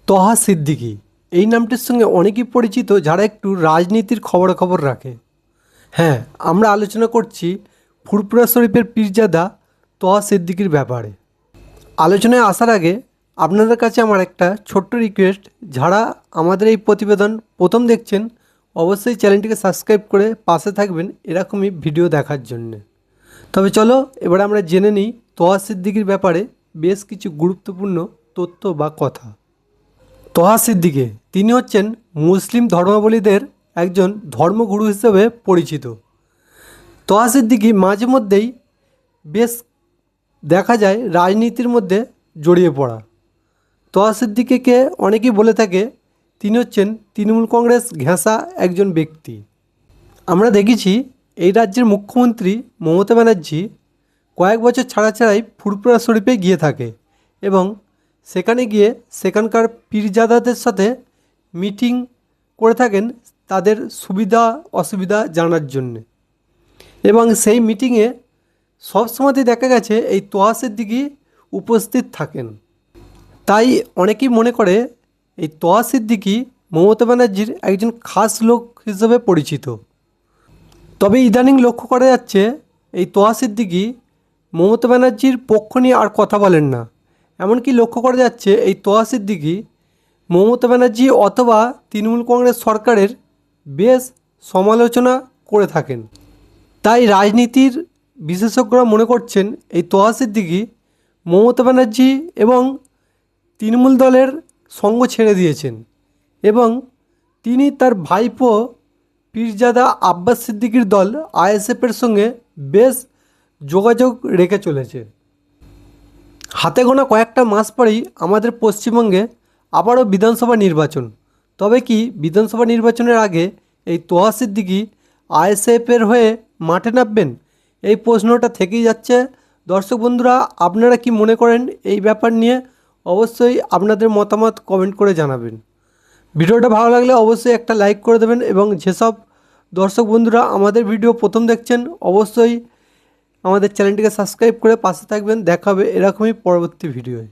তহা সিদ্দিকী এই নামটির সঙ্গে অনেকেই পরিচিত যারা একটু রাজনীতির খবরাখবর রাখে। হ্যাঁ, আমরা আলোচনা করছি ফুরফুরা শরীফের পীরজাদা তহা সিদ্দিকীর ব্যাপারে। আলোচনায় আসার আগে আপনাদের কাছে আমার একটা ছোট্ট রিকোয়েস্ট, যারা আমাদের এই প্রতিবেদন প্রথম দেখছেন অবশ্যই চ্যানেলটিকে সাবস্ক্রাইব করে পাশে থাকবেন এরকমই ভিডিও দেখার জন্যে। তবে চলো এবার আমরা জেনে নিই তহা সিদ্দিকীর ব্যাপারে বেশ কিছু গুরুত্বপূর্ণ তথ্য বা কথা। তহা সিদ্দিকী তিনি হচ্ছেন মুসলিম ধর্মাবলম্বীদের একজন ধর্মগুরু হিসেবে পরিচিত। তহা সিদ্দিকী মাঝে মধ্যেই বেশ দেখা যায় রাজনীতির মধ্যে জড়িয়ে পড়া। তহা সিদ্দিকীকে অনেকেই বলে থাকে তিনি হচ্ছেন তৃণমূল কংগ্রেস ঘেঁষা একজন ব্যক্তি। আমরা দেখেছি এই রাজ্যের মুখ্যমন্ত্রী মমতা ব্যানার্জি কয়েক বছর ছাড়া ছাড়াই ফুরফুরা শরীফে গিয়ে থাকে এবং সেখানে গিয়ে সেখানকার পীরজাদাদের সাথে মিটিং করে থাকেন তাদের সুবিধা অসুবিধা জানার জন্যে। এবং সেই মিটিংয়ে সবসময়তেই দেখা গেছে এই তহা সিদ্দিকী উপস্থিত থাকেন। তাই অনেকেই মনে করে এই তহা সিদ্দিকী মমতা ব্যানার্জির একজন খাস লোক হিসেবে পরিচিত। তবে ইদানিং লক্ষ্য করা যাচ্ছে এই তহা সিদ্দিকী মমতা ব্যানার্জির পক্ষ নিয়ে আর কথা বলেন না। এমনকি লক্ষ্য করা যাচ্ছে এই তহা সিদ্দিকী মমতা ব্যানার্জি অথবা তৃণমূল কংগ্রেস সরকারের বেশ সমালোচনা করে থাকেন। তাই রাজনীতির বিশেষজ্ঞরা মনে করছেন এই তহা সিদ্দিকী মমতা ব্যানার্জি এবং তৃণমূল দলের সঙ্গ ছেড়ে দিয়েছেন এবং তিনি তার ভাইপো পীরজাদা আব্বাস সিদ্দিকীর দল আইএসএফের সঙ্গে বেশ যোগাযোগ রেখে চলেছে। হাতে গোনা কয়েকটা মাস পরেই আমাদের পশ্চিমবঙ্গে আবারও বিধানসভা নির্বাচন। তবে কি বিধানসভা নির্বাচনের আগে এই তহা সিদ্দিকী আইএসএফের হয়ে মাঠে নামবেন? এই প্রশ্নটা থেকেই যাচ্ছে। দর্শক বন্ধুরা, আপনারা কি মনে করেন এই ব্যাপার নিয়ে? অবশ্যই আপনাদের মতামত কমেন্ট করে জানাবেন। ভিডিওটা ভালো লাগলে অবশ্যই একটা লাইক করে দেবেন এবং যেসব দর্শক বন্ধুরা আমাদের ভিডিও প্রথম দেখছেন অবশ্যই আমাদের চ্যানেলটিকে সাবস্ক্রাইব করে পাশে থাকবেন। দেখা হবে এরকমই পরবর্তী ভিডিওয়।